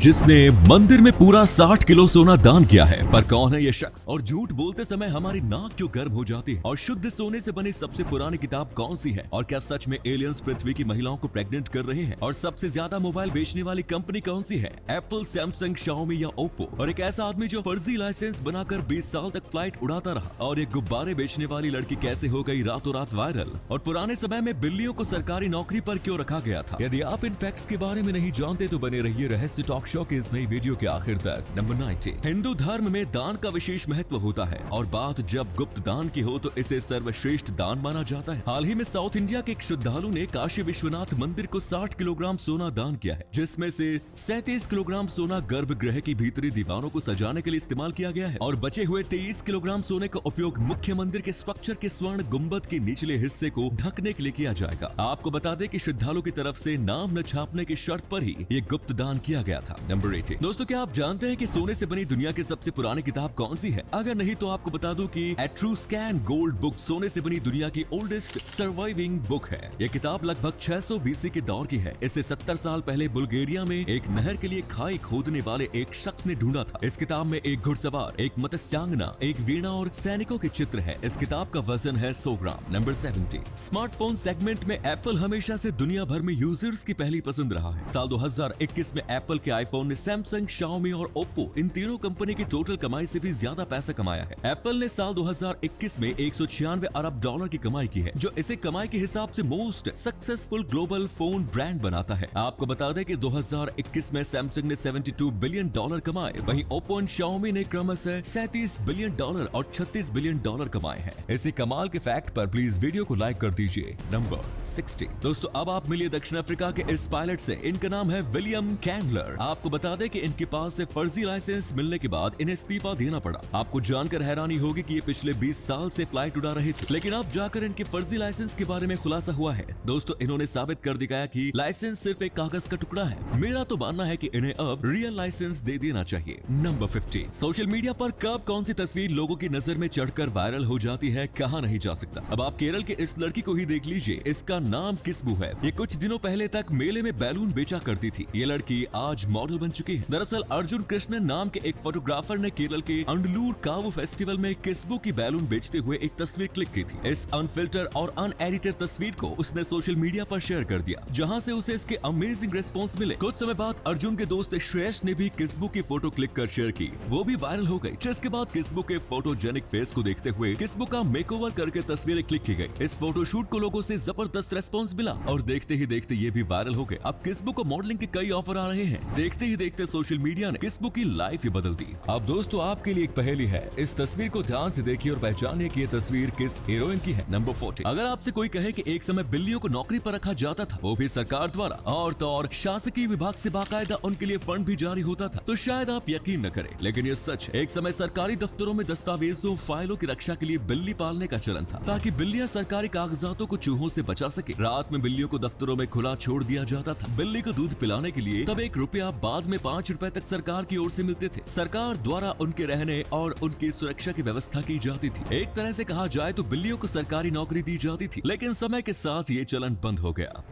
जिसने मंदिर में पूरा 60 किलो सोना दान किया है। पर कौन है ये शख्स और झूठ बोलते समय हमारी नाक क्यों गर्म हो जाती है? और शुद्ध सोने से बनी सबसे पुरानी किताब कौन सी है? और क्या सच में एलियंस पृथ्वी की महिलाओं को प्रेग्नेंट कर रहे हैं? और सबसे ज्यादा मोबाइल बेचने वाली कंपनी कौन सी है? एप्पल, सैमसंग, शाओमी या ओप्पो? और एक ऐसा आदमी जो फर्जी लाइसेंस बनाकर 20 साल तक फ्लाइट उड़ाता रहा। और एक गुब्बारे बेचने वाली लड़की कैसे हो गई रातों रात वायरल? और पुराने समय में बिल्लियों को सरकारी नौकरी पर क्यों रखा गया था? यदि आप इन फैक्ट्स के बारे में नहीं जानते तो बने रहिए रहस्य टॉक शो के इस नई वीडियो के आखिर तक। नंबर 90। हिंदू धर्म में दान का विशेष महत्व होता है और बात जब गुप्त दान की हो तो इसे सर्वश्रेष्ठ दान माना जाता है। हाल ही में साउथ इंडिया के एक श्रद्धालु ने काशी विश्वनाथ मंदिर को 60 किलोग्राम सोना दान किया है, जिसमें से 37 किलोग्राम सोना गर्भगृह की भीतरी दीवारों को सजाने के लिए इस्तेमाल किया गया है और बचे हुए 23 किलोग्राम सोने का उपयोग मुख्य मंदिर के स्ट्रक्चर के स्वर्ण गुंबद के निचले हिस्से को ढकने के लिए किया जाएगा। आपको बता दें कि श्रद्धालु की तरफ से नाम न छापने की शर्त पर ही ये गुप्त दान किया गया था। नंबर 80। दोस्तों, क्या आप जानते हैं कि सोने से बनी दुनिया की सबसे पुरानी किताब कौन सी है? अगर नहीं तो आपको बता दूं कि एट्रूस्कैन गोल्ड बुक सोने से बनी दुनिया की ओल्डेस्ट सर्वाइविंग बुक है। यह किताब लगभग 600 बीसी के दौर की है। इसे 70 साल पहले बुल्गारिया में एक नहर के लिए खाई खोदने वाले एक शख्स ने ढूंढा था। इस किताब में एक घुड़सवार, एक मत्स्यांगना, एक वीणा और सैनिकों के चित्र है। इस किताब का वजन है 100 ग्राम। नंबर 70। स्मार्टफोन सेगमेंट में एप्पल हमेशा से दुनिया भर में यूजर्स की पहली पसंद रहा है। साल 2021 में एप्पल के आईफोन ने सैमसंग, शाओमी और ओप्पो इन तीनों कंपनी की टोटल कमाई से भी ज्यादा पैसा कमाया है। एप्पल ने साल 2021 में 196 अरब डॉलर की कमाई की है, जो इसे कमाई के हिसाब से most successful global phone brand बनाता है। आपको बता दें कि 2021 में सैमसंग ने 72 बिलियन डॉलर कमाए, वहीं ओप्पो और शाओमी ने क्रमशः 37 बिलियन डॉलर और 36 बिलियन डॉलर कमाए हैं। इसी कमाल के फैक्ट पर प्लीज वीडियो को लाइक कर दीजिए। नंबर 60। दोस्तों, अब आप मिलिए दक्षिण अफ्रीका के इस पायलट से। इनका नाम है विलियम कैंडलर। आपको बता दें कि इनके पास से फर्जी लाइसेंस मिलने के बाद इन्हें इस्तीफा देना पड़ा। आपको जानकर हैरानी होगी कि ये पिछले 20 साल से फ्लाइट उड़ा रहे थे, लेकिन अब जाकर इनके फर्जी लाइसेंस के बारे में खुलासा हुआ है। दोस्तों, इन्होंने साबित कर दिखाया कि लाइसेंस सिर्फ एक कागज का टुकड़ा है। मेरा तो मानना है कि इन्हें अब रियल लाइसेंस दे देना चाहिए। नंबर 50। सोशल मीडिया पर कब कौन सी तस्वीर लोगों की नजर में चढ़कर वायरल हो जाती है, कहा नहीं जा सकता। अब आप केरल के इस लड़की को ही देख लीजिए। इसका नाम किस्बू है। ये कुछ दिनों पहले तक मेले में बैलून बेचा करती थी। ये लड़की आज मॉडल बन चुकी है। दरअसल अर्जुन कृष्णन नाम के एक फोटोग्राफर ने केरल के अंडलूर कावू फेस्टिवल में किस्बू की बैलून बेचते हुए एक तस्वीर क्लिक की थी। इस अनफिल्टर और अनएडिटेड तस्वीर को उसने सोशल मीडिया पर शेयर कर दिया, जहां से उसे इसके अमेजिंग रिस्पॉन्स मिले। कुछ समय बाद अर्जुन के दोस्त श्रेयस ने भी किस्बू की फोटो क्लिक कर शेयर की, वो भी वायरल हो गई। जिसके बाद किस्बू के फोटोजेनिक फेस को देखते हुए किस्बू का मेकओवर करके तस्वीरें क्लिक की गई। इस फोटोशूट को लोगों से जबरदस्त रेस्पॉन्स मिला और देखते ही देखते ये भी वायरल हो गए। अब किस्बू को मॉडलिंग के कई ऑफर आ रहे हैं। देखते ही देखते सोशल मीडिया ने किस्बू की लाइफ ही बदल दी। अब दोस्तों, आपके लिए एक पहेली है। इस तस्वीर को ध्यान से देखिए और पहचानिए कि ये तस्वीर किस हीरोइन की है। नंबर 40। अगर आपसे कोई कहे कि एक समय बिल्लियों को नौकरी पर रखा जाता था, वो भी सरकार द्वारा, और तो और शासकीय विभाग से बाकायदा उनके लिए फंड भी जारी होता था, तो शायद आप यकीन न करें, लेकिन ये सच है। एक समय सरकारी दफ्तरों में दस्तावेजों, फाइलों की रक्षा के लिए बिल्ली पालने का चलन था, ताकि बिल्लियां सरकारी कागजातों को चूहों से बचा सके। रात में बिल्लियों को दफ्तरों में खुला छोड़ दिया जाता था। बिल्ली को दूध पिलाने के लिए तब 1 रुपया, बाद में 5 रुपए तक सरकार की ओर से मिलते थे। सरकार द्वारा उनके रहने और उनकी सुरक्षा की व्यवस्था की जाती थी। एक तरह से कहा जाए तो बिल्लियों को सरकारी नौकरी दी जाती थी, लेकिन समय के साथ ये चलन बंद हो गया।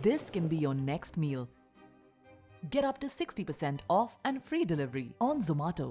This can be your next meal. Get up to 60% off and free delivery on Zomato.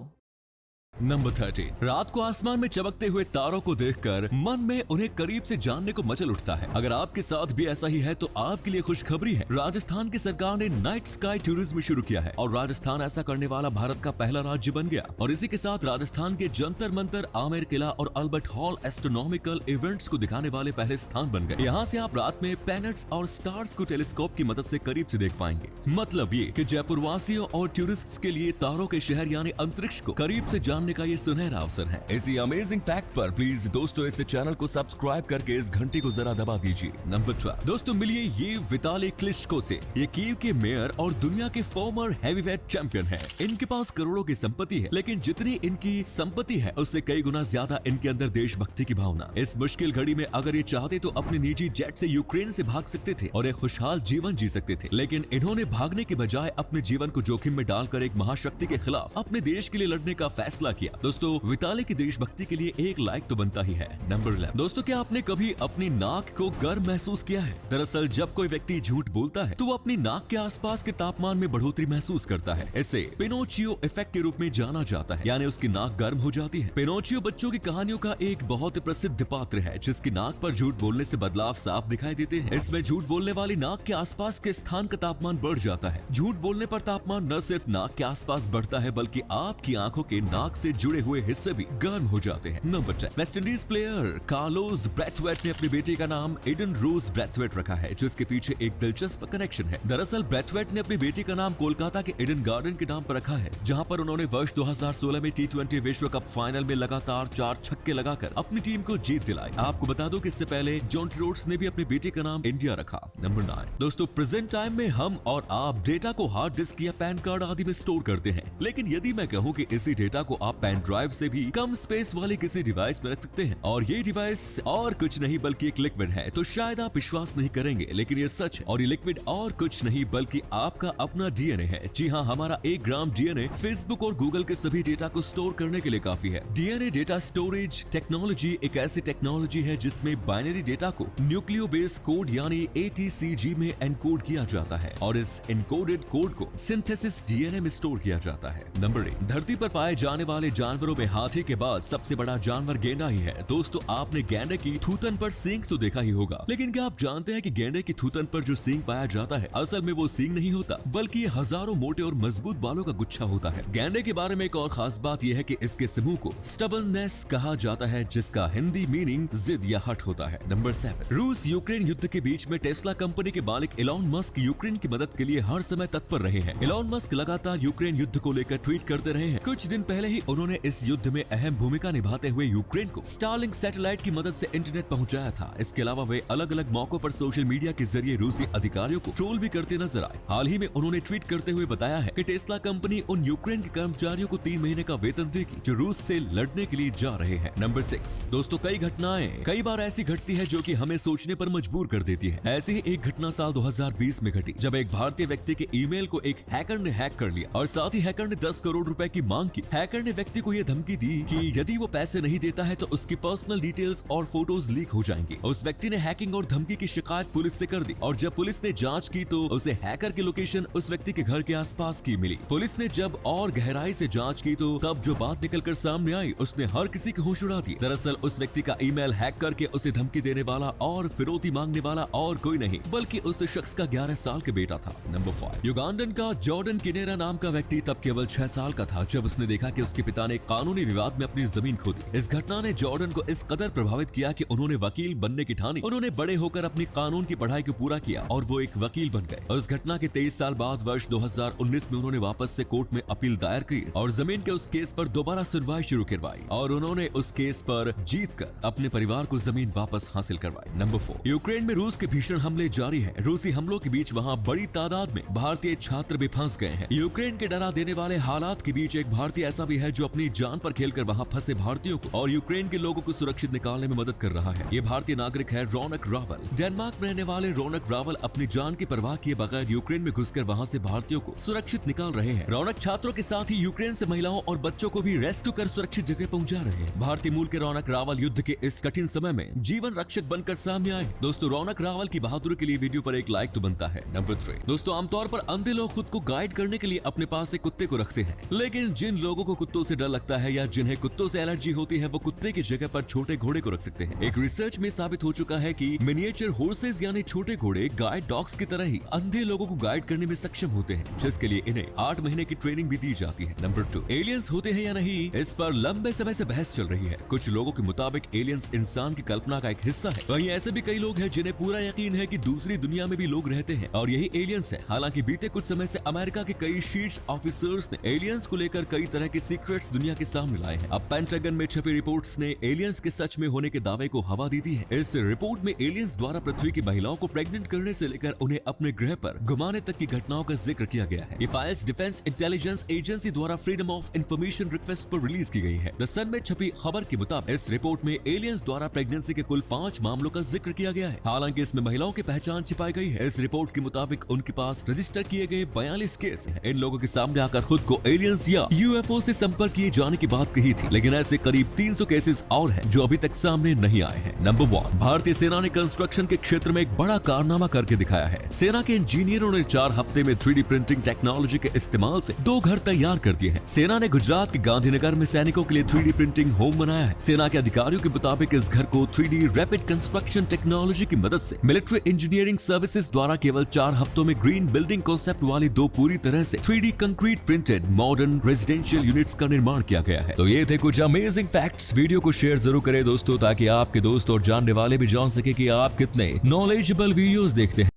Number 30। रात को आसमान में चमकते हुए तारों को देखकर मन में उन्हें करीब से जानने को मचल उठता है। अगर आपके साथ भी ऐसा ही है तो आपके लिए खुशखबरी है। राजस्थान की सरकार ने नाइट स्काई टूरिज्म शुरू किया है और राजस्थान ऐसा करने वाला भारत का पहला राज्य बन गया। और इसी के साथ राजस्थान के जंतर मंतर, आमेर किला और अल्बर्ट हॉल एस्ट्रोनॉमिकल इवेंट्स को दिखाने वाले पहले स्थान बन गए। यहाँ से आप रात में प्लैनेट्स और स्टार्स को टेलीस्कोप की मदद से करीब से देख पाएंगे। मतलब ये कि जयपुर वासियों और टूरिस्ट्स के लिए तारों के शहर यानी अंतरिक्ष को करीब से जानने का ये सुनहरा अवसर है। इसी अमेजिंग फैक्ट पर प्लीज दोस्तों इस चैनल को सब्सक्राइब करके इस घंटी को जरा दबा दीजिए। नंबर 12। दोस्तों, मिलिए ये विताली क्लिश्को से। ये कीव के मेयर और दुनिया के फॉर्मर हैवीवेट चैंपियन हैं। इनके पास करोड़ों की संपत्ति है, लेकिन जितनी इनकी संपत्ति है उससे कई गुना ज्यादा इनके अंदर देशभक्ति की भावना। इस मुश्किल घड़ी में अगर ये चाहते तो अपने निजी जेट से यूक्रेन से भाग सकते थे और एक खुशहाल जीवन जी सकते थे, लेकिन इन्होंने भागने के बजाय अपने जीवन को जोखिम में डालकर एक महाशक्ति के खिलाफ अपने देश के लिए लड़ने का फैसला किया। दोस्तों विताली की देशभक्ति के लिए एक लाइक तो बनता ही है। नंबर 11। दोस्तों क्या आपने कभी अपनी नाक को गर्म महसूस किया है? दरअसल जब कोई व्यक्ति झूठ बोलता है तो वो अपनी नाक के आसपास के तापमान में बढ़ोतरी महसूस करता है। इसे पिनोचियो इफेक्ट के रूप में जाना जाता है, यानी उसकी नाक गर्म हो जाती है। पिनोचियो बच्चों की कहानियों का एक बहुत प्रसिद्ध पात्र है जिसकी नाक पर झूठ बोलने से बदलाव साफ दिखाई देते हैं। इसमें झूठ बोलने वाली नाक के आसपास के स्थान का तापमान बढ़ जाता है। झूठ बोलने पर तापमान न सिर्फ नाक के आसपास बढ़ता है बल्कि आपकी आंखों के नाक से जुड़े हुए हिस्से भी गर्म हो जाते हैं। Number 10। West Indies player Carlos Brathwaite ने अपनी बेटी का नाम एडन रोज ब्रैथवेट रखा है, जिसके पीछे एक दिलचस्प कनेक्शन है। दरअसल ब्रैथवेट ने अपनी बेटी का नाम कोलकाता के एडन गार्डन के नाम पर रखा है, जहां पर उन्होंने वर्ष 2016 में T20 विश्व कप फाइनल में लगातार 4 छक्के लगाकर अपनी टीम को जीत दिलाई। आपको बता दूं कि इससे पहले जॉन रोड्स ने भी अपनी बेटी का नाम इंडिया रखा। नंबर 9। दोस्तों प्रेजेंट टाइम में हम और आप डेटा को हार्ड डिस्क या पैन कार्ड आदि में स्टोर करते हैं, लेकिन यदि मैं कहूं कि इसी डेटा को आप पेन ड्राइव से भी कम स्पेस वाले किसी डिवाइस में रख सकते हैं और ये डिवाइस और कुछ नहीं बल्कि एक लिक्विड है, तो शायद आप विश्वास नहीं करेंगे, लेकिन ये सच है। और ये लिक्विड और कुछ नहीं बल्कि आपका अपना डीएनए है। जी हाँ, हमारा 1 ग्राम डीएनए फेसबुक और गूगल के सभी डेटा को स्टोर करने के लिए काफी है। डीएनए डेटा स्टोरेज टेक्नोलॉजी एक ऐसी टेक्नोलॉजी है जिसमें बाइनरी डेटा को न्यूक्लियो बेस कोड यानी ATCG में एनकोड किया जाता है और इस एनकोडेड कोड को सिंथेसिस डीएनए में स्टोर किया जाता है। नंबर 8। धरती पर पाए जाने वाले जानवरों में हाथी के बाद सबसे बड़ा जानवर गेंडा ही है। दोस्तों आपने गेंडे की थूथन पर सींग तो देखा ही होगा, लेकिन क्या आप जानते हैं कि गेंडे की थूथन पर जो सींग पाया जाता है असल में वो सींग नहीं होता, बल्कि ये हजारों मोटे और मजबूत बालों का गुच्छा होता है। गेंडे के बारे में एक और खास बात यह है कि इसके समूह को स्टबलनेस कहा जाता है, जिसका हिंदी मीनिंग जिद या हट होता है। नंबर 7। रूस यूक्रेन युद्ध के बीच में टेस्ला कंपनी के मालिक इलॉन मस्क यूक्रेन की मदद के लिए हर समय तत्पर रहे हैं। इलॉन मस्क लगातार यूक्रेन युद्ध को लेकर ट्वीट करते रहे हैं। कुछ दिन पहले ही उन्होंने इस युद्ध में अहम भूमिका निभाते हुए यूक्रेन को स्टारलिंक सैटेलाइट की मदद से इंटरनेट पहुंचाया था। इसके अलावा वे अलग अलग मौकों पर सोशल मीडिया के जरिए रूसी अधिकारियों को ट्रोल भी करते नजर आए। हाल ही में उन्होंने ट्वीट करते हुए बताया है कि टेस्ला कंपनी उन यूक्रेन के कर्मचारियों को 3 महीने का वेतन देगी जो रूस से लड़ने के लिए जा रहे हैं। नंबर 6। दोस्तों कई घटनाएं कई बार ऐसी घटती है जो कि हमें सोचने पर मजबूर कर देती है। ऐसी ही एक घटना साल 2020 में घटी जब एक भारतीय व्यक्ति के ईमेल को एक हैकर ने हैक कर लिया और साथ ही हैकर ने 10 करोड़ रुपए की मांग की। हैकर ने व्यक्ति को यह धमकी दी कि यदि वो पैसे नहीं देता है तो उसकी पर्सनल डिटेल्स और फोटोज लीक हो जाएंगी। उस व्यक्ति ने हैकिंग और धमकी की शिकायत पुलिस से कर दी और जब पुलिस ने जांच की तो उसे हैकर की लोकेशन उस व्यक्ति के घर के आसपास की मिली। पुलिस ने जब और गहराई से जांच की तो तब जो बात निकलकर सामने आई उसने हर किसी के होश उड़ा दिए। दरअसल उस व्यक्ति का ईमेल हैक करके उसे धमकी देने वाला और फिरौती मांगने वाला और कोई नहीं बल्कि उस शख्स का 11 साल के बेटा था। नंबर 5। युगांडन का जॉर्डन किनेरा नाम का व्यक्ति तब केवल 6 साल का था जब उसने देखा कि उसके पिता ने कानूनी विवाद में अपनी जमीन खो दी। इस घटना ने जॉर्डन को इस कदर प्रभावित किया कि उन्होंने वकील बनने की ठानी। उन्होंने बड़े होकर अपनी कानून की पढ़ाई को पूरा किया और वो एक वकील बन गए। उस घटना के 23 साल बाद वर्ष 2019 में उन्होंने वापस से कोर्ट में अपील दायर की और जमीन के उस केस पर दोबारा सुनवाई शुरू करवाई और उन्होंने उस केस पर जीतकर अपने परिवार को जमीन वापस हासिल करवाई। नंबर 4। यूक्रेन में रूस के भीषण हमले जारी हैं। रूसी हमलों के बीच वहां बड़ी तादाद में भारतीय छात्र भी फंस गए हैं। यूक्रेन के डरा देने वाले हालात के बीच एक भारतीय ऐसा भी है जो अपनी जान पर खेलकर वहां फंसे भारतीयों को और यूक्रेन के लोगों को सुरक्षित निकालने में मदद कर रहा है। ये भारतीय नागरिक है रौनक रावल। डेनमार्क में रहने वाले रौनक रावल अपनी जान की परवाह किए बगैर यूक्रेन में घुसकर वहां से भारतीयों को सुरक्षित निकाल रहे हैं। रौनक छात्रों के साथ ही यूक्रेन से महिलाओं और बच्चों को भी रेस्क्यू कर सुरक्षित जगह पहुंचा रहे हैं। भारतीय मूल के रौनक रावल युद्ध के इस कठिन समय में जीवन रक्षक बनकर सामने आए। दोस्तों रौनक रावल की बहादुरी के लिए वीडियो पर एक लाइक तो बनता है। नंबर 3। दोस्तों आमतौर पर अंधे लोग खुद को गाइड करने के लिए अपने पास एक कुत्ते को रखते हैं, लेकिन जिन लोगों को कुत्तों से डर लगता है या जिन्हें कुत्तों से एलर्जी होती है वो कुत्ते की जगह पर छोटे घोड़े को रख सकते हैं। एक रिसर्च में साबित हो चुका है कि मिनिएचर हॉर्सेस यानी छोटे घोड़े गाइड डॉग्स की तरह ही अंधे लोगों को गाइड करने में सक्षम होते हैं, जिसके लिए इन्हें 8 महीने की ट्रेनिंग भी दी जाती है। नंबर 2। एलियंस होते हैं या नहीं, इस पर लंबे समय से बहस चल रही है। कुछ लोगों के मुताबिक एलियंस इंसान की कल्पना का एक हिस्सा है, वहीं ऐसे भी कई लोग हैं जिन्हें पूरा यकीन है कि दूसरी दुनिया में भी लोग रहते हैं और यही एलियंस है। हालांकि बीते कुछ समय से अमेरिका के कई शीर्ष ऑफिसर्स ने एलियंस को लेकर कई तरह के सीक्रेट्स दुनिया के सामने लाए हैं। अब पेंटागन में छपी रिपोर्ट्स ने एलियंस के सच में होने के दावे को हवा दी है। इस रिपोर्ट में एलियंस द्वारा पृथ्वी की महिलाओं को प्रेग्नेंट करने से लेकर उन्हें अपने ग्रह पर घुमाने तक की घटनाओं का जिक्र किया गया है। ये फाइल्स डिफेंस इंटेलिजेंस एजेंसी द्वारा फ्रीडम ऑफ इंफॉर्मेशन रिक्वेस्ट पर रिलीज की गई है। द सन में छपी खबर के मुताबिक इस रिपोर्ट में एलियंस द्वारा प्रेगनेंसी के कुल 5 मामलों का जिक्र किया गया है। हालांकि इसमें महिलाओं की पहचान छिपाई गई है। इस रिपोर्ट के मुताबिक उनके पास रजिस्टर किए गए 42 केस हैं। इन लोगों के सामने आकर खुद को एलियंस या यूएफओ से संपर्क कवर किए जाने की बात कही थी, लेकिन ऐसे करीब 300 केसेस और हैं जो अभी तक सामने नहीं आए हैं। नंबर 1, भारतीय सेना ने कंस्ट्रक्शन के क्षेत्र में एक बड़ा कारनामा करके दिखाया है। सेना के इंजीनियरों ने 4 हफ्ते में 3D प्रिंटिंग टेक्नोलॉजी के इस्तेमाल से 2 घर तैयार कर दिए हैं। सेना ने गुजरात के गांधीनगर में सैनिकों के लिए 3D प्रिंटिंग होम बनाया है। सेना के अधिकारियों के मुताबिक इस घर को 3D रैपिड कंस्ट्रक्शन टेक्नोलॉजी की मदद से मिलिट्री इंजीनियरिंग सर्विसेज द्वारा केवल 4 हफ्तों में ग्रीन बिल्डिंग कॉन्सेप्ट वाली 2 पूरी तरह से 3D concrete printed modern residential units का निर्माण किया गया है। तो ये थे कुछ अमेजिंग फैक्ट्स। वीडियो को शेयर जरूर करें दोस्तों, ताकि आपके दोस्त और जानने वाले भी जान सके कि आप कितने नॉलेजेबल वीडियोस देखते हैं।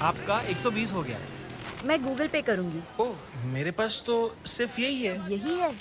आपका 120 हो गया। मैं गूगल पे करूंगी। ओह, मेरे पास तो सिर्फ यही है। यही है।